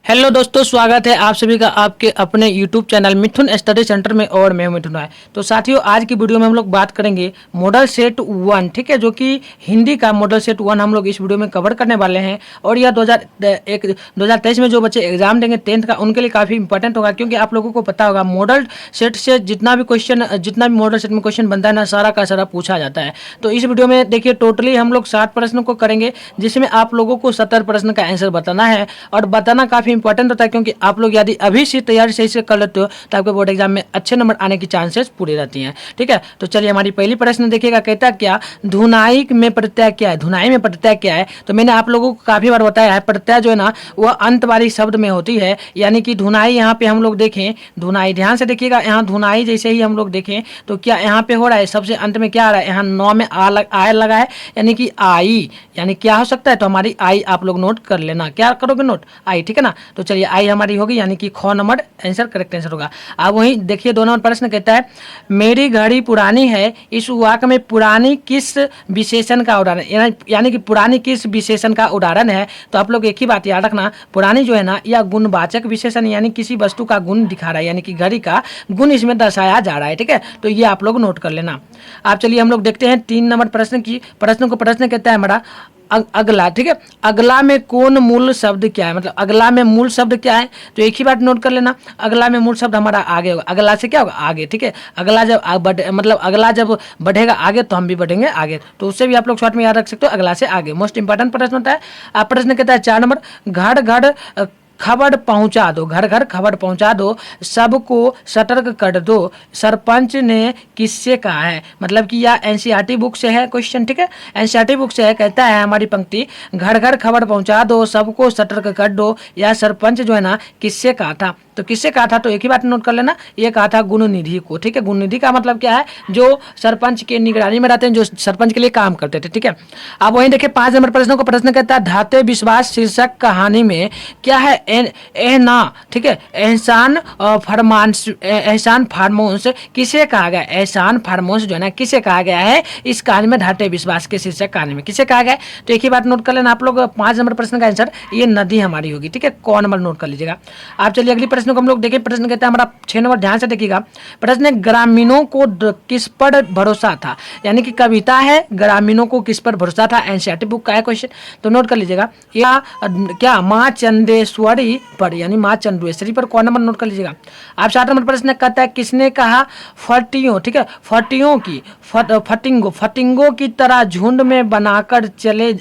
Hello दोस्तों, स्वागत है आप सभी का आपके अपने YouTube चैनल मिथुन स्टडी सेंटर में। और मैं हूं मिथुन राय। तो साथियों, आज की वीडियो में हम लोग बात करेंगे मॉडल सेट 1, ठीक है, जो कि हिंदी का मॉडल सेट 1 हम लोग इस वीडियो में कवर करने वाले हैं। और यह 2023 में जो बच्चे एग्जाम देंगे 10th का, उनके लिए काफ़ी इंपॉर्टेंट होगा, क्योंकि आप लोगों को पता होगा मॉडल सेट से जितना भी मॉडल सेट में क्वेश्चन बनता है ना, सारा का सारा पूछा जाता है। तो इस वीडियो में देखिए, टोटली हम लोग 60 प्रश्न को करेंगे, जिसमें आप लोगों को 70 प्रश्न का आंसर बताना है। और बताना काफ़ी इंपॉर्टेंट होता है, क्योंकि आप लोग यदि अभी से तैयारी सही से कर लेते हो तो आपके बोर्ड एग्जाम में अच्छे नंबर आने की चांसेस पूरी रहती हैं। ठीक है, तो चलिए हमारी पहली प्रश्न देखिएगा। कहता है क्या धुनाई में प्रत्यय क्या है? धुनाई में प्रत्यय क्या है? तो मैंने आप लोगों को काफी बार बताया है, प्रत्यय जो है ना वह अंत वाली शब्द में होती है। यानी कि धुनाई यहाँ पे हम लोग देखें, धुनाई ध्यान से देखिएगा, यहाँ धुनाई जैसे ही हम लोग देखें तो क्या यहाँ पे हो रहा है, सबसे अंत में क्या आ रहा है, यहाँ नौ में आय लगा है, यानी कि आई, यानी क्या हो सकता है, तो हमारी आई आप लोग नोट कर लेना। क्या करोगे? नोट आई, ठीक है ना। तो चलिए आई हमारी होगी, यानी कि ख नंबर आंसर करेक्ट आंसर होगा। अब वहीं देखिए 2 नंबर प्रश्न कहता है मेरी घड़ी पुरानी है, इस वाक्य में पुरानी किस विशेषण का उदाहरण, यानी कि पुरानी किस विशेषण का उदाहरण है? तो आप लोग एक ही बात याद रखना, पुरानी जो है ना यह गुणवाचक विशेषण, यानी किसी वस्तु का गुण दिखा रहा है, यानी कि घड़ी का गुण इसमें दर्शाया जा रहा है। ठीक है, तो ये आप लोग नोट कर लेना। आप चलिए हम लोग देखते हैं 3 नंबर प्रश्न कहता है हमारा अगला। ठीक है, अगला में कौन मूल शब्द क्या है, मतलब अगला में मूल शब्द क्या है? तो एक ही बात नोट कर लेना, अगला में मूल शब्द हमारा आगे होगा। अगला से क्या होगा? आगे। ठीक है, अगला जब अगला जब बढ़ेगा आगे तो हम भी बढ़ेंगे आगे, तो उससे भी आप लोग शॉर्ट में याद रख सकते हो, अगला से आगे। मोस्ट इंपॉर्टेंट प्रश्न होता है। आप प्रश्न कहता है 4 नंबर, घर घर खबर पहुंचा दो, घर घर खबर पहुंचा दो, सबको सतर्क कर दो, सरपंच ने किससे कहा है? मतलब कि यह एनसीईआरटी बुक से है क्वेश्चन। ठीक है, एनसीईआरटी बुक से है। कहता है हमारी पंक्ति, घर घर खबर पहुंचा दो, सबको सतर्क कर दो, यह सरपंच जो है ना किससे कहा था? तो किससे कहा था? तो एक ही बात नोट कर लेना, ये कहा था गुणनिधि को। ठीक है, गुणनिधि का मतलब क्या है? जो सरपंच के निगरानी में रहते हैं, जो सरपंच के लिए काम करते थे। ठीक है, अब वहीं देखिए 5 नंबर प्रश्न कहता है धाते विश्वास शीर्षक कहानी में क्या है? एहना। ठीक है, एहसान फारमोस किसे कहा गया? एहसान फारमोस जो है ना किसे कहा गया है इस कहानी में? धाते विश्वास के शीर्षक कहानी में किसे कहा गया? तो एक ही बात नोट कर लेना आप लोग, 5 नंबर प्रश्न का आंसर ये नदी हमारी होगी। ठीक है, कौन नंबर नोट कर लीजिएगा। आप चलिए अगली प्रश्न को हम लोग देखें। प्रश्न कहता है हमारा 6 नंबर, ध्यान से देखिएगा। प्रश्न है ग्रामीणों को किस पर भरोसा था? यानी कि कविता है, ग्रामीणों को किस पर भरोसा था, एनसीईआरटी बुक का है क्वेश्चन, तो नोट कर लीजिएगा। या क्या माँ चंदेश्वरी पर, यानी माँ चंदेश्वरी पर कौन नंबर नोट कर लीजिएगा। आप 7 नंबर प्रश्न कहता है किसने कहा फटियों, ठीक है, फटियों की फटिंगों की तरह झुंड में बनाकर चले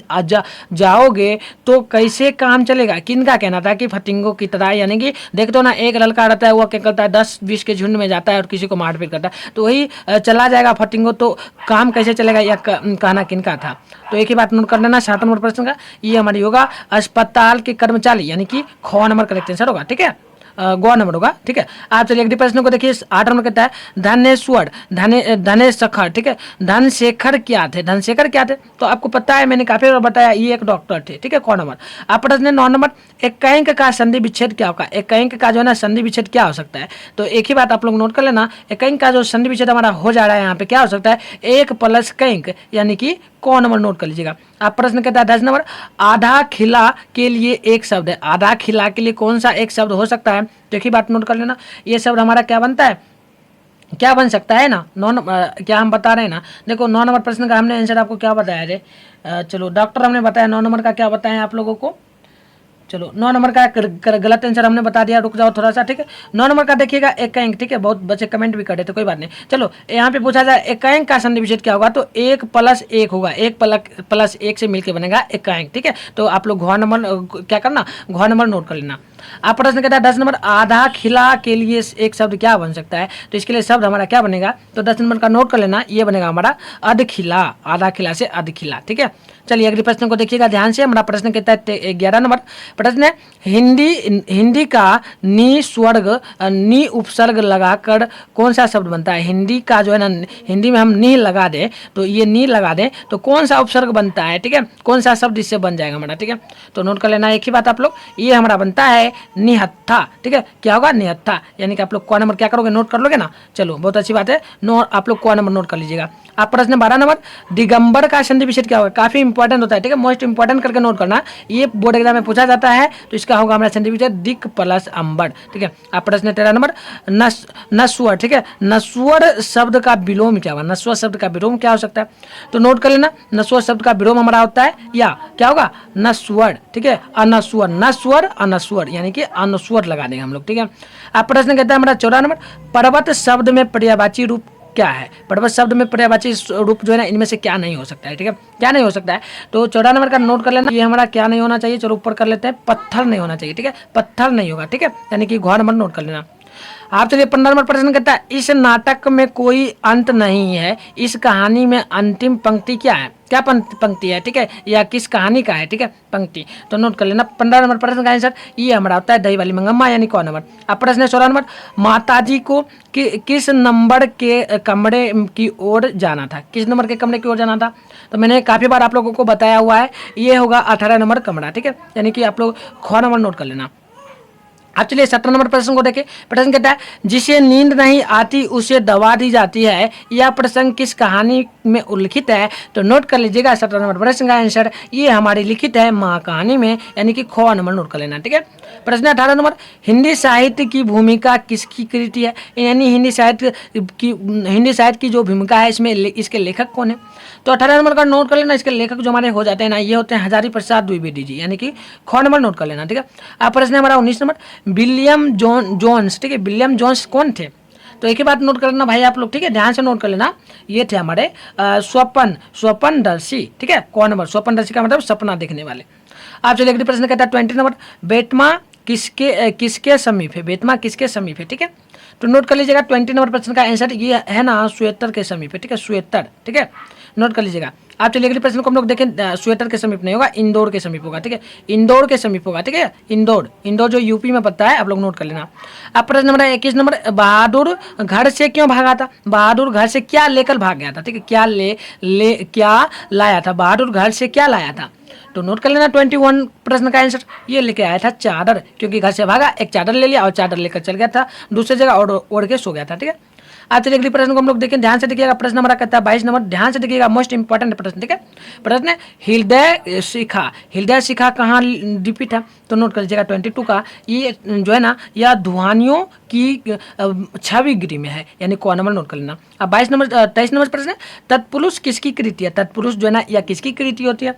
जाओगे तो कैसे काम चलेगा? किनका कहना था कि फटिंगों की तरह, यानी कि देखते हो ना एक लड़का रहता है, वो क्या करता है 10-20 के झुंड में जाता है और किसी को मारपीट करता है, तो वही चला जाएगा फटिंगो, तो काम कैसे चलेगा? या कहना किनका था? तो एक ही बात नोट कर लेना 7 नंबर प्रश्न का, ये हमारी होगा अस्पताल के कर्मचारी, यानी कि ख नंबर करेक्ट आंसर होगा। ठीक है, गौ नंबर होगा। ठीक है, आप चलिए अगले प्रश्न को देखिए। 8 नंबर कहता है धनेश्वर धनेशेखर। ठीक है, धनशेखर क्या थे? धनशेखर क्या थे? तो आपको पता है, मैंने काफी बार बताया, ये एक डॉक्टर थे। ठीक है, कौन नंबर? आप प्रश्न 9 नंबर, एकांक का संधि विच्छेद क्या होगा? एकांक का जो है ना संधि विच्छेद क्या हो सकता है? तो एक ही बात आप लोग नोट कर लेना, एकांक का जो संधि विच्छेद हमारा हो जा रहा है यहाँ पे क्या हो सकता है? 1 + कैंक, यानी कि कौन नंबर नोट कर लीजिएगा। आप प्रश्न कहता है 10 नंबर, आधा खिला के लिए एक शब्द है, आधा खिला के लिए कौन सा एक शब्द हो सकता है? तो एक ही बात नोट कर लेना, ये शब्द हमारा क्या बनता है, क्या बन सकता है ना? 9 नंबर क्या हम बता रहे हैं ना, देखो 9 नंबर प्रश्न का हमने आंसर आपको क्या बताया रे? चलो डॉक्टर हमने बताया, 9 नंबर का क्या बताया आप लोगों को? चलो 9 नंबर का गलत आंसर हमने बता दिया, रुक जाओ थोड़ा सा। ठीक है, 9 नंबर का देखिएगा एकांक। ठीक है, बहुत बच्चे कमेंट भी कर रहे थे, कोई बात नहीं। चलो यहाँ पे पूछा जाए एकांक का संधि विच्छेद क्या होगा, तो 1 + 1 होगा, 1 + 1 से मिलकर बनेगा एकांक। ठीक है, तो आप लोग घ नंबर क्या करना, घ नंबर नोट कर लेना। आप प्रश्न कहता है 10 नंबर, आधा खिला के लिए एक शब्द क्या बन सकता है? तो इसके लिए शब्द हमारा क्या बनेगा? तो 10 नंबर का नोट कर लेना, ये बनेगा हमारा अधखिला, आधा खिला से अधखिला। ठीक है, चलिए अगले प्रश्न को देखिएगा ध्यान से। हमारा प्रश्न कहता है 11 नंबर प्रश्न है हिंदी का नी स्वर्ग नी उपसर्ग लगाकर कौन सा शब्द बनता है? हिंदी का जो है ना, हिंदी में हम नी लगा दें, तो ये नी लगा दें तो कौन सा उपसर्ग बनता है? ठीक है, कौन सा शब्द इससे बन जाएगा हमारा? ठीक है, तो नोट कर लेना एक ही बात आप लोग, ये हमारा बनता है निहत्था। ठीक है, क्या होगा? निहत्था, यानी कि आप लोग कौन नंबर क्या करोगे, नोट कर लोगे ना। चलो बहुत अच्छी बात है, आप लोग कौन नंबर नोट कर लीजिएगा। आप प्रश्न 12 नंबर, दिगंबर का संधि विच्छेद क्या होगा? काफी इंपॉर्टेंट होता है, ठीक है, मोस्ट इंपॉर्टेंट करके नोट करना, ये बोर्ड एग्जाम में पूछा जाता है। तो इसका होगा हमारा सेंटीमीटर दिक प्लस अंबड़, ठीक है। आप प्रश्न 13 नंबर नस्वर, ठीक है, नस्वर शब्द का विलोम क्या होगा, नस्वर शब्द का विलोम क्या हो सकता है, तो नोट कर लेना, नस्वर शब्द का विलोम हमारा होता है या क्या होगा, नस्वर, ठीक है, अनस्वर, नस्वर अनस्वर यानी कि अनस्वर लगा देंगे हम लोग, ठीक है। आप प्रश्न कहता है हमारा 14 नंबर, पर्वत शब्द में पर्यायवाची रूप क्या है, पर्वत शब्द में पर्यायवाची रूप जो है ना, इनमें से क्या नहीं हो सकता है, ठीक है, क्या नहीं हो सकता है, तो 14 नंबर का नोट कर लेना, ये हमारा क्या नहीं होना चाहिए, चलो ऊपर कर लेते हैं, पत्थर नहीं होना चाहिए, ठीक है, पत्थर नहीं होगा, ठीक है, यानी कि घ नंबर नोट कर लेना। आप चलिए 15 नंबर प्रश्न कहता है, इस नाटक में कोई अंत नहीं है, इस कहानी में अंतिम पंक्ति क्या है, क्या पंक्ति है, ठीक है, या किस कहानी का है, ठीक है, पंक्ति, तो नोट कर लेना। 15 नंबर प्रश्न का आंसर ये हमारा होता है दही वाली मंगम्मा, यानी कौन नंबर। अब प्रश्न 16 नंबर, माताजी को किस नंबर के कमरे की ओर जाना था, किस नंबर के कमरे की ओर जाना था, तो मैंने काफी बार आप लोगों को बताया हुआ है, ये होगा 18 नंबर कमरा, ठीक है, यानी कि आप लोग ख नंबर नोट कर लेना। अब चलिए 17 नंबर प्रश्न को देखें। प्रश्न कहता है, जिसे नींद नहीं आती उसे दवा दी जाती है, यह प्रसंग किस कहानी में उल्लिखित है, तो नोट कर लीजिएगा 17 नंबर प्रश्न का आंसर ये हमारी लिखित है महाकहानी में, यानी कि ख नंबर नोट कर लेना, ठीक है। प्रश्न 18 नंबर, हिंदी साहित्य की भूमिका किसकी कृति है, यानी हिंदी साहित्य की जो भूमिका है इसमें इसके लेखक कौन है, तो 18 नंबर का नोट कर लेना। इसके लेखक जो हमारे हो जाते हैं ना, ये होते हैं हजारी प्रसाद द्विवेदी जी, यानी कि ख नंबर नोट कर लेना, ठीक है। अब प्रश्न हमारा 19 नंबर, विलियम जोन्स, ठीक है, विलियम जोन्स कौन थे, तो एक ही बात नोट कर लेना भाई आप लोग, ठीक है, ध्यान से नोट कर लेना, ये थे हमारे स्वप्नदर्शी, ठीक है, कौन नंबर, स्वप्नदर्शी का मतलब सपना देखने वाले। आप चलिए अगले प्रश्न कहता है 20 नंबर, बेतमा किसके समीप है, बेतमा किसके समीप है, ठीक है, तो नोट कर लीजिएगा 20 नंबर प्रश्न का आंसर ये है ना, स्वेतर के समीप है, ठीक है, स्वेतर, ठीक है, नोट कर लीजिएगा। आप चलिए अगले प्रश्न को हम लोग देखें, स्वेटर के समीप नहीं होगा, इंदौर के समीप होगा, ठीक है, इंदौर के समीप होगा, ठीक है, इंदौर जो यूपी में पड़ता है, आप लोग नोट कर लेना। अब प्रश्न नंबर 21 नंबर, बहादुर घर से क्यों भागा था, बहादुर घर से क्या लेकर भाग गया था, ठीक है, क्या लाया था, बहादुर घर से क्या लाया था, तो नोट कर लेना 21 प्रश्न का आंसर ये लेके आया था चादर, क्योंकि घर से भागा, एक चादर ले लिया और चादर लेकर चल गया था दूसरी जगह और ओढ़ के सो गया था, ठीक है। आज चलिए अगले प्रश्न को हम लोग देखें, ध्यान से देखिएगा, प्रश्न हमारा कहता है 22 नंबर, ध्यान से देखिएगा, मोस्ट इंपॉर्टेंट प्रश्न, ठीक है। प्रश्न हृदय शिखा कहाँ डिपिट है, तो नोट कर लीजिएगा 22 का, ये जो है ना, यह ध्वनियों की छवि गिरी में है, यानी कौन नंबर नोट कर लेना। अब 23 नंबर प्रश्न, तत्पुरुष किसकी कृति है, तत्पुरुष जो है ना, यह किसकी कृति होती है,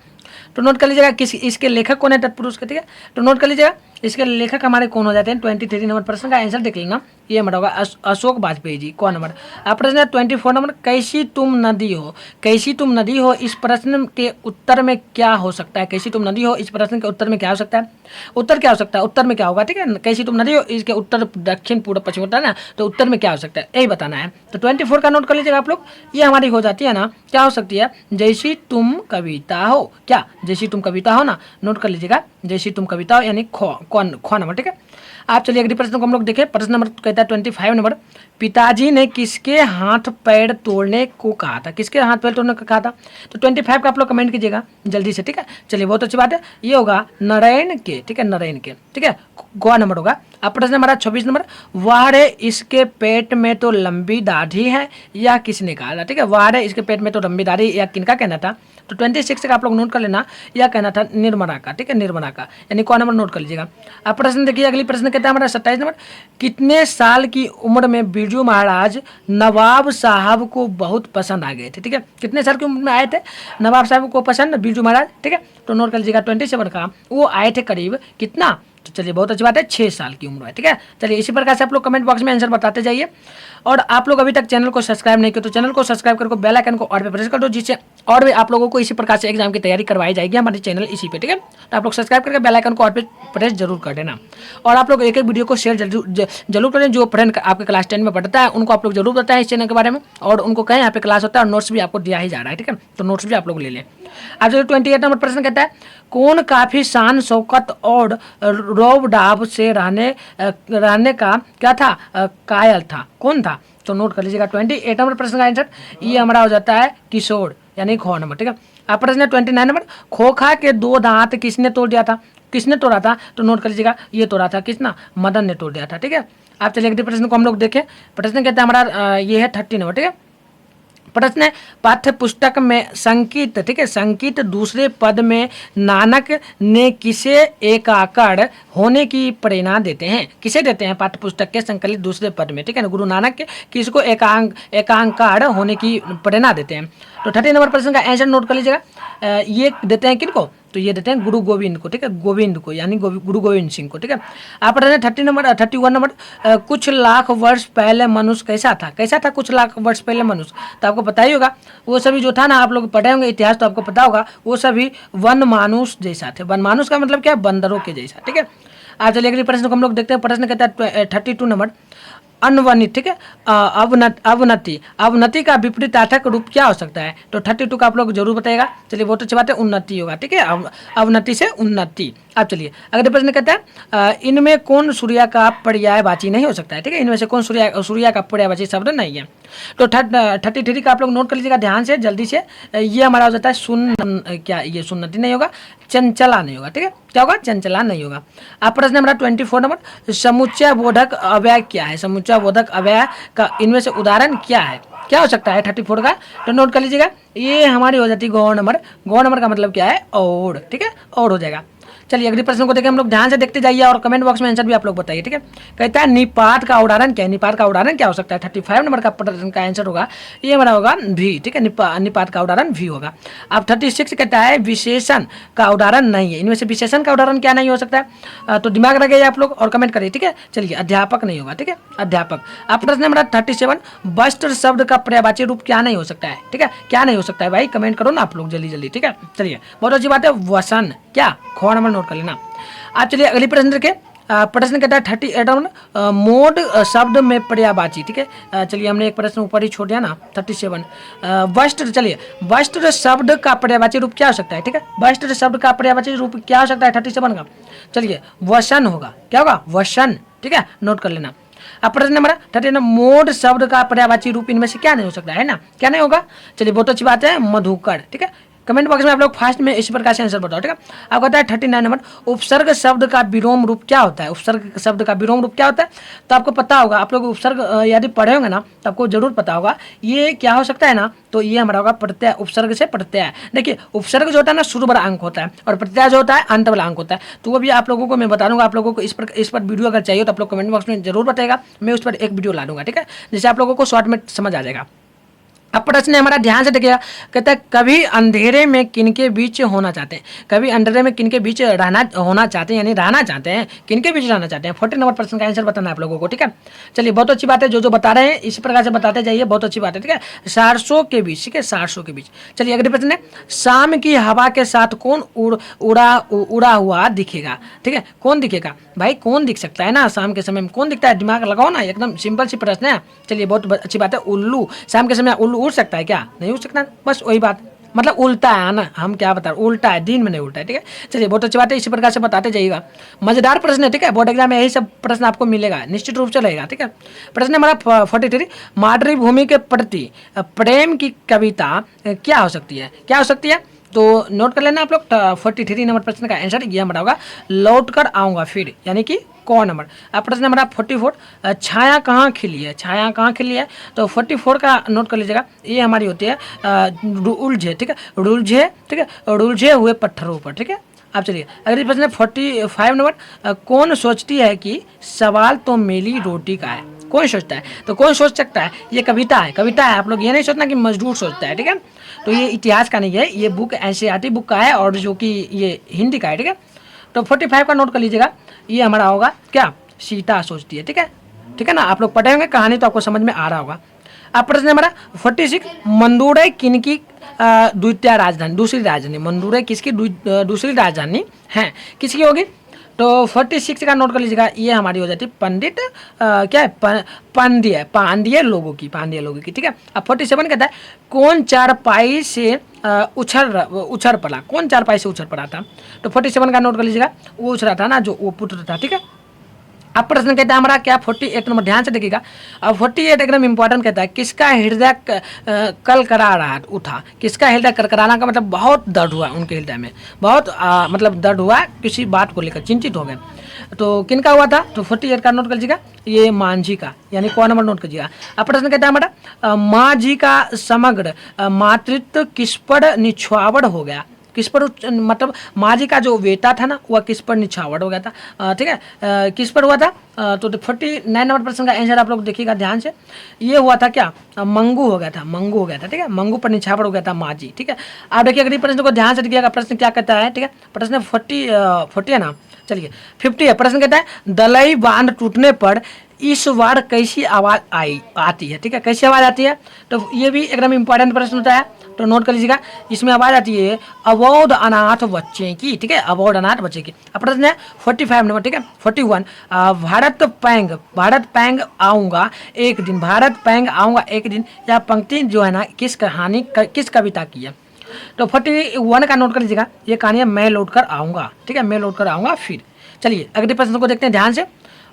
तो नोट कर लीजिएगा इसके लेखक कौन है तत्पुरुष के, ठीक है, तो नोट कर लीजिएगा इसके लेखक हमारे कौन हो जाते हैं। 23 नंबर प्रश्न का आंसर देख लेना, ये हमारा होगा अशोक वाजपेयी जी, कौन नंबर। अब प्रश्न है 24 नंबर, कैसी तुम नदी हो, कैसी तुम नदी हो, इस प्रश्न के उत्तर में क्या हो सकता है, कैसी तुम नदी हो, इस प्रश्न के उत्तर में क्या हो सकता है, उत्तर क्या हो सकता है, उत्तर में क्या होगा, ठीक है, कैसी तुम नदी हो, इसके उत्तर दक्षिण पूर्व पश्चिम होता है ना, तो उत्तर में क्या हो सकता है यही बताना है। तो 24 का नोट कर लीजिएगा आप लोग, ये हमारी हो जाती है ना, क्या हो सकती है, जैसी तुम कविता हो, क्या जैसी तुम कविता हो ना, नोट कर लीजिएगा, जैसी तुम कविता हो, यानी ख नंबर, ठीक है। आप चलिए अगले प्रश्न को हम लोग देखें, प्रश्न नंबर कहता है 25 नंबर, पिताजी ने किसके हाथ पैर तोड़ने को कहा था, किसके हाथ पैर तोड़ने को कहा था, तो 25 का आप लोग कमेंट कीजिएगा जल्दी से, ठीक है। चलिए बहुत अच्छी बात है, ये होगा नारायण के, ठीक है, नारायण के, ठीक है, ग नंबर होगा। अब प्रश्न हमारा 26 नंबर, वाह रे इसके पेट में तो लंबी दाढ़ी है, या किसने कहा था, ठीक है, वाह रे इसके पेट में तो लंबी दाढ़ी, या किनका कहना था, तो 26 का आप लोग नोट कर लेना, यह कहना था निर्मला का, ठीक है, निर्मला का, यानी कौन नंबर नोट कर लीजिएगा। अब प्रश्न देखिए, अगली प्रश्न कहता है हमारा 27 नंबर, कितने साल की उम्र में बिरजू महाराज नवाब साहब को बहुत पसंद आ गए थे, ठीक है, कितने साल की उम्र में आए थे नवाब साहब को पसंद बिरजू महाराज, ठीक है, तो नोट कर लीजिएगा 27 का, वो आए थे करीब कितना, तो चलिए बहुत अच्छी बात है, 6 साल की उम्र है, ठीक है। चलिए इसी प्रकार से आप लोग कमेंट बॉक्स में आंसर बताते जाइए, और आप लोग अभी तक चैनल को सब्सक्राइब नहीं किया तो चैनल को सब्सक्राइब करके बेल आइकन को और पे प्रेस कर दो, जिससे और भी आप लोगों को इसी प्रकार से एग्जाम की तैयारी करवाई जाएगी हमारे चैनल इसी पे, ठीक है। तो आप लोग सब्सक्राइब करके बेल आइकन को और पे प्रेस जरूर कर देना, और आप लोग एक एक वीडियो को शेयर जरूर करें, जो फ्रेंड आपके क्लास 10 में पढ़ता है उनको आप लोग जरूर बताएं इस चैनल के बारे में, और उनको कहें यहाँ पे क्लास होता है और नोट्स भी आपको दिया ही जा रहा है, ठीक है, तो नोट्स भी आप लोग ले लें। अब जो 28 नंबर प्रश्न कहता है, कौन काफी शान शौकत और रौब डाब से रहने का क्या था, कायल था, कौन था, तो नोट कर लीजिएगा 28 नंबर प्रश्न का आंसर ये हमारा हो जाता है किशोर, यानी ख नंबर, ठीक है। अब प्रश्न 29 नंबर, खोखा के 2 दांत किसने तोड़ दिया था, किसने तोड़ा था, तो नोट कर लीजिएगा ये तोड़ा था किसना, मदन ने तोड़ दिया था, ठीक है। आप चलिए अगले प्रश्न को हम लोग देखें, प्रश्न कहता है हमारा ये है 30 नंबर, ठीक है, प्रश्न है पाठ्य पुस्तक में संकित, ठीक है, संकित दूसरे पद में नानक ने किसे एकाकार होने की प्रेरणा देते हैं? किसे देते हैं पाठ्य पुस्तक के संकलित दूसरे पद में, ठीक है ना, गुरु नानक किसको एकांकार होने की प्रेरणा देते हैं? तो 30 नंबर प्रश्न का आंसर नोट कर लीजिएगा। ये देते हैं किनको? तो ये देते हैं गुरु गोविंद को, ठीक है, गोविंद को, यानी गुरु गोविंद सिंह को, ठीक है। आप पढ़ रहे हैं 31 नंबर, कुछ लाख वर्ष पहले मनुष्य कैसा था? कैसा था कुछ लाख वर्ष पहले मनुष्य? तो आपको पता ही होगा, वो सभी जो था ना, आप लोग पढ़े होंगे इतिहास तो आपको पता होगा, वो सभी वन मानुष जैसा थे। वन मानुष का मतलब क्या है? बंदरों के जैसा, ठीक है। आज चलिए अगले प्रश्न को हम लोग देखते हैं। प्रश्न कहता है 32 नंबर, अनवनित, ठीक है, अवनति, अवनति का विपरीतार्थक रूप क्या हो सकता है? तो 32 का आप लोग जरूर बताएगा। चलिए बहुत अच्छी बात है, उन्नति होगा, ठीक है, अवनति से उन्नति। अब चलिए अगले प्रश्न कहता है इनमें कौन सूर्य का पर्यायवाची नहीं हो सकता है? ठीक है, इनमें से कौन सूर्य का पर्यायवाची शब्द नहीं है? तो 33 का आप लोग नोट कर लीजिएगा ध्यान से, जल्दी से। ये हमारा हो जाता है क्या ये सुन्नति नहीं होगा, चंचला नहीं होगा, ठीक है, क्या होगा? चंचला नहीं होगा। आप प्रश्न हमारा 24 नंबर, समुच्चय बोधक अव्यय क्या है? समुच्चय बोधक अव्यय का इनमें से उदाहरण क्या है? क्या हो सकता है 34 का? तो नोट कर लीजिएगा, ये हमारी हो जाती है गौण नंबर। गौण नंबर का मतलब क्या है? और, ठीक है, और हो जाएगा। चलिए अगले प्रश्न को देखें, हम लोग ध्यान से देखते जाइए और कमेंट बॉक्स में आंसर भी आप लोग बताइए, ठीक है। कहता है निपात का उदाहरण क्या है? निपात का उदाहरण क्या हो सकता है? 35 नंबर का प्रश्न का आंसर होगा, ये हमारा होगा भी, ठीक है, निपात का उदाहरण भी होगा। अब 36 कहता है विशेषण का उदाहरण नहीं है। इनमें से विशेषण का उदाहरण क्या नहीं हो सकता है? तो दिमाग रखिए आप लोग और कमेंट करिए, ठीक है। चलिए अध्यापक नहीं होगा, ठीक है, अध्यापक। अब प्रश्न नंबर 37, वस्त्र शब्द का पर्यायवाची रूप क्या नहीं हो सकता है? ठीक है, क्या नहीं हो सकता है भाई? कमेंट करो ना आप लोग जल्दी जल्दी, ठीक है। चलिए बहुत अच्छी बात है, वसन, क्या? ख नंबर नोट कर लेना। आप चलिए अगली प्रश्न देखें। प्रश्न कहता है 38 मोड शब्द में पर्यायवाची, ठीक है। चलिए हमने एक प्रश्न ऊपर ही छोड़ दिया ना, 37 वस्त्र। चलिए वस्त्र शब्द का पर्यायवाची रूप क्या हो सकता है? ठीक है, वस्त्र शब्द का पर्यायवाची रूप क्या हो सकता है 37 का? चलिए वसन होगा, क्या होगा? वसन, ठीक है, नोट कर लेना। अब प्रश्न नंबर 39, मोड शब्द का पर्यायवाची रूप इनमें से क्या नहीं हो सकता है ना? क्या नहीं होगा? चलिए बहुत अच्छी बात है, मधुकर, ठीक है। कमेंट बॉक्स में आप लोग फास्ट में इस प्रकार से आंसर बताओ, ठीक है। आप कहता है 39 नंबर, उपसर्ग शब्द का विलोम रूप क्या होता है? उपसर्ग शब्द का विलोम रूप क्या होता है? तो आपको पता होगा, आप लोग उपसर्ग यदि पढ़े होंगे ना तो आपको जरूर पता होगा ये क्या हो सकता है ना। तो ये हमारा होगा प्रत्यय, उपसर्ग से प्रत्यय। देखिए उपसर्ग जो होता है ना शुरू वाला अंक होता है और प्रत्यय जो होता है अंत वाला अंक होता है। तो वो भी आप लोगों को मैं बता दूंगा। आप लोगों को इस पर वीडियो अगर चाहिए तो आप लोग कमेंट बॉक्स में जरूर बताएगा, मैं उस पर एक वीडियो ला दूंगा, ठीक है, जिससे आप लोगों को शॉर्ट में समझ आ जाएगा। अब प्रश्न हमारा ध्यान से देखिएगा, कहता है कभी अंधेरे में किनके बीच होना चाहते हैं? कभी अंधेरे में किनके बीच होना चाहते हैं, यानी रहना चाहते हैं, किनके बीच रहना चाहते हैं? 40 नंबर प्रश्न का आंसर बताना है आप लोगों को, ठीक है। चलिए बहुत अच्छी बात है, जो बता रहे हैं इसी प्रकार से बताते जाइए, बहुत अच्छी बात है, ठीक है। 400 के बीच, ठीक है, 400 के बीच। चलिए अगले प्रश्न है, शाम की हवा के साथ कौन उड़ा हुआ दिखेगा? ठीक है, कौन दिखेगा भाई? कौन दिख सकता है ना शाम के समय में? कौन दिखता है? दिमाग लगाओ ना, एकदम सिंपल सी प्रश्न है। चलिए बहुत अच्छी बात है, उल्लू। शाम के समय उल्लू उड़ सकता है क्या? नहीं उड़ सकता, बस वही बात, मतलब उल्टा है ना, हम क्या बता रहे, उल्टा है, दिन में नहीं उल्टा है, ठीक है। चलिए बहुत अच्छी बात है, इसी प्रकार से बताते जाइएगा, मजेदार प्रश्न है, ठीक है। बोर्ड एग्जाम में यही सब प्रश्न आपको मिलेगा, निश्चित रूप से रहेगा, ठीक है। प्रश्न हमारा 43, मातृभूमि के प्रति प्रेम की कविता क्या हो सकती है? क्या हो सकती है? तो नोट कर लेना आप लोग। 43 नंबर प्रश्न का आंसर ये हमारा होगा, लौट कर आऊँगा फिर, यानी कि कौन नंबर। अब प्रश्न हमारा 44, छाया कहाँ खिली है? छाया कहाँ खिली है? तो 44 का नोट कर लीजिएगा, ये हमारी होती है उलझे, ठीक है, उलझे, ठीक है, उलझे हुए पत्थरों पर, ठीक है। अब चलिए अगले प्रश्न 45 नंबर, कौन सोचती है कि सवाल तो मेरी रोटी का है? कौन सोचता है? तो कौन सोच सकता है? ये कविता है, कविता है। आप लोग ये नहीं सोचना कि मजदूर सोचता है, ठीक है। तो ये इतिहास का नहीं है, ये बुक NCERT बुक का है और जो कि ये हिंदी का है, ठीक है। तो 45 का नोट कर लीजिएगा, ये हमारा होगा क्या? सीता सोचती है, ठीक है, ठीक है ना। आप लोग पढ़े होंगे कहानी तो आपको समझ में आ रहा होगा। अब प्रश्न हमारा 46, मंदुरई किनकी द्वितीय राजधानी, दूसरी राजधानी? मंदुरई किसकी दूसरी राजधानी है? किसकी होगी? तो 46 का नोट कर लीजिएगा, ये हमारी हो जाती है पंडित क्या है, पांड्य लोगों की, पांड्य लोगों की, ठीक है। अब 47 कहता है, कौन चारपाई से उछल पड़ा? कौन चारपाई से उछल पड़ा था? तो 47 का नोट कर लीजिएगा, वो उछला था ना, जो वो पुत्र था, ठीक है। अब प्रश्न कहता है हमारा क्या 48 नंबर, ध्यान से देखिएगा। अब 48 एकदम इंपॉर्टेंट कहता है, किसका हृदय कलकरा रहा उठा। किसका हृदय कलकराना का मतलब बहुत दर्द हुआ उनके हृदय में, बहुत मतलब दर्द हुआ, किसी बात को लेकर चिंतित हो गए। तो किनका हुआ था? तो 48 का नोट कर लीजिएगा, ये मांझी का, यानी कौन नंबर नोट कीजिएगा। अब प्रश्न कहता है हमारा माँ जी का समग्र मातृत्व किस पर निछावर हो गया। किस पर मतलब माँ जी का जो बेटा था ना वह किस पर निछावर हो गया था, ठीक है, किस पर हुआ था? तो 49 नंबर प्रश्न का आंसर आप लोग देखिएगा ध्यान से, ये हुआ था क्या? मंगू हो गया था, मंगू हो गया था, ठीक है, मंगू पर निछावर हो गया था माँ जी, ठीक है। आप देखिए अगले प्रश्न को ध्यान से देखिएगा, प्रश्न क्या कहता है, ठीक है, प्रश्न 40 है ना, चलिए 50 है। प्रश्न कहता है दलई बांध टूटने पर इस बार कैसी आवाज आती है, ठीक है, कैसी आवाज आती है? तो ये भी एकदम इंपॉर्टेंट प्रश्न होता है, तो नोट कर लीजिएगा। इसमें आवाज आती है अबोध अनाथ बच्चे की, ठीक है, अबोध अनाथ बच्चे की। अब प्रश्न है 45 नंबर, ठीक है, 41 भारत पैंग आऊंगा एक दिन, भारत पैंग आऊंगा एक दिन, यह पंक्ति जो है ना किस कहानी किस कविता की है? तो 41 का नोट कर लीजिएगा, ये कहानी है मैं लौट कर आऊंगा, ठीक है, मैं लौट कर आऊंगा फिर। चलिए अगले प्रश्न को देखते हैं ध्यान से,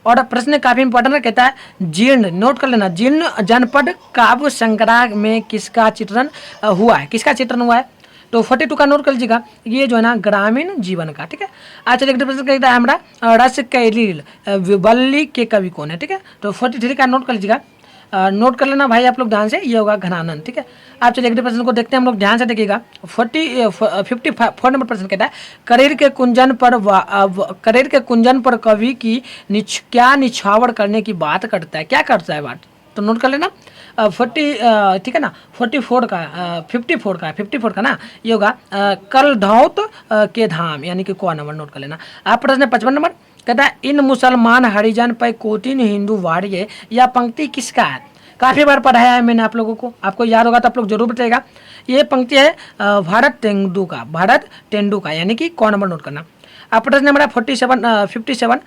और प्रश्न काफी इंपॉर्टेंट है, कहता है जीर्ण, नोट कर लेना, जीर्ण जनपद काव्य संग्रह में किसका चित्रण हुआ है, किसका चित्रण हुआ है? तो 42 का नोट कर लीजिएगा, ये जो है ना ग्रामीण जीवन का, ठीक है। आज चलिए अगले प्रश्न कहता है हमारा रस कैलील विबल्ली के कवि कौन है, ठीक है। तो 43 का नोट कर लीजिएगा, नोट कर लेना भाई आप लोग ध्यान से, ये होगा घनानंद, ठीक है। आप चलिए अगले प्रश्न को देखते हैं हम लोग ध्यान से देखिएगा। 54 नंबर प्रश्न कहता है करेर के कुंजन पर कवि की क्या निछावर करने की बात करता है, क्या करता है बात? तो नोट कर लेना 40, ठीक है ना, 54 का ना ये होगा कल ढौत के धाम, यानी कि कौन नंबर नोट कर लेना। आप प्रश्न 55 नंबर कहता है इन मुसलमान हरिजन पर कोटिन हिंदू वाड़िए, यह पंक्ति किसका है? काफ़ी बार पढ़ाया है मैंने आप लोगों को, आपको याद होगा तो आप लोग जरूर बताइएगा। ये पंक्ति है भारत तेंदु का, यानी कि कौन नंबर नोट करना। आप प्रश्न नंबर 57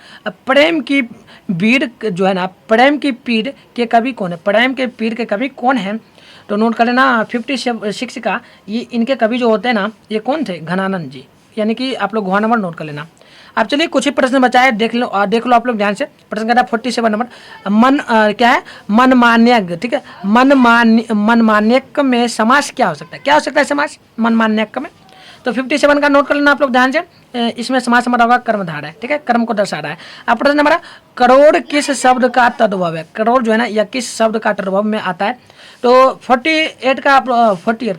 प्रेम की पीड़ जो है ना, प्रेम की पीड़ के कवि कौन है? प्रेम के पीड़ के कवि कौन है? तो नोट कर लेना 56 का, ये इनके कवि जो होते हैं ना ये कौन थे? घनानंद जी, यानी कि आप लोग वहाँ नंबर नोट कर लेना। अब चलिए कुछ ही प्रश्न बचाए, देख लो आप लोग ध्यान से। प्रश्न कहता है 47 नंबर क्या है? मनमान्यक, ठीक है, मनमान्यक में समास क्या हो सकता है? क्या हो सकता है समास मनमान्यक में? तो 57 का नोट कर लेना आप लोग ध्यान से। इसमें समास हमारा होगा कर्मधारय, ठीक है, कर्म को दर्शा रहा है। अब प्रश्न हमारा करोड़ किस शब्द का तद्भव है? करोड़ जो है ना यह किस शब्द का तद्भव में आता है? तो 48 का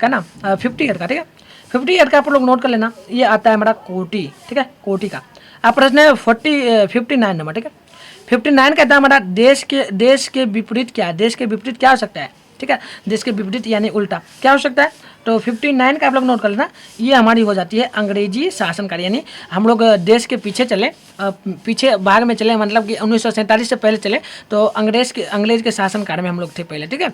ना 58 का, ठीक है, 58 का आप लोग नोट कर लेना, ये आता है हमारा कोटि, ठीक है, कोटि का। अब प्रश्न है 59 नंबर, ठीक है, 59 कहता है हमारा देश के विपरीत क्या है? देश के विपरीत क्या हो सकता है, ठीक है, देश के विपरीत यानी उल्टा क्या हो सकता है? तो 59 का आप लोग नोट कर लेना, ये हमारी हो जाती है अंग्रेजी शासनकाल, यानी हम लोग देश के पीछे चले, पीछे भाग में चले, मतलब कि 1947 से पहले चले, तो अंग्रेज के शासनकाल में हम लोग थे पहले, ठीक है।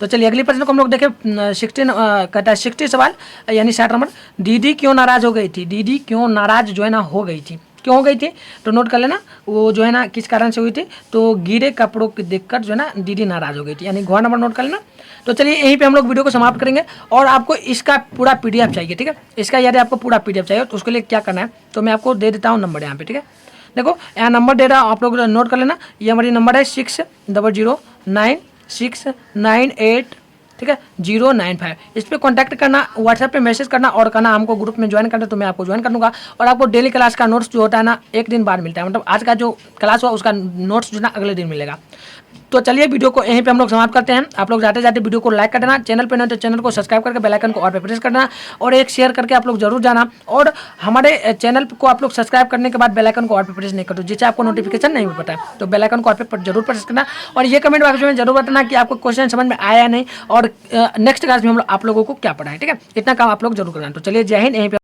तो चलिए अगली प्रश्न को हम लोग देखें 16 कहता है 60 सवाल, यानी 60 नंबर दीदी क्यों नाराज हो गई थी? दीदी क्यों नाराज जो है ना हो गई थी, क्यों हो गई थी? तो नोट कर लेना, वो जो है ना किस कारण से हुई थी? तो गीले कपड़ों को देखकर जो है ना दीदी नाराज हो गई थी, यानी घोड़ा नंबर नोट कर लेना। तो चलिए यहीं पे हम लोग वीडियो को समाप्त करेंगे, और आपको इसका पूरा पीडीएफ चाहिए, ठीक है, इसका यदि आपको पूरा पीडीएफ चाहिए तो उसके लिए क्या करना है, तो मैं आपको दे देता हूँ नंबर यहाँ पे, ठीक है। देखो यहाँ नंबर दे रहा हूँ, आप लोग नोट कर लेना, ये हमारी नंबर है 600969 ठीक है 095। इस पर कॉन्टैक्ट करना, व्हाट्सएप पे मैसेज करना और कहना हमको ग्रुप में ज्वाइन करना, तो मैं आपको ज्वाइन कर दूंगा। और आपको डेली क्लास का नोट्स जो होता है ना एक दिन बाद मिलता है, मतलब आज का जो क्लास हुआ उसका नोट्स जो ना अगले दिन मिलेगा। तो चलिए वीडियो को यहीं पे हम लोग समाप्त करते हैं। आप लोग जाते जाते वीडियो को लाइक कर देना, चैनल पे नहीं तो चैनल को सब्सक्राइब करके बेल आइकन को और पे प्रेस करना, और एक शेयर करके आप लोग जरूर जाना। और हमारे चैनल को आप लोग सब्सक्राइब करने के बाद बेल आइकन को और पे प्रेस नहीं कर दो, जिससे आपको नोटिफिकेशन नहीं मिल पाता, तो बेल आइकन को और पे जरूर प्रेस करना। और ये कमेंट बॉक्स में जरूर बताना कि आपको क्वेश्चन समझ में आया नहीं, और नेक्स्ट क्लास में हम आप लोगों को क्या पढ़ा है, ठीक है, इतना काम आप लोग जरूर करना। तो चलिए जय हिंद, यहीं पे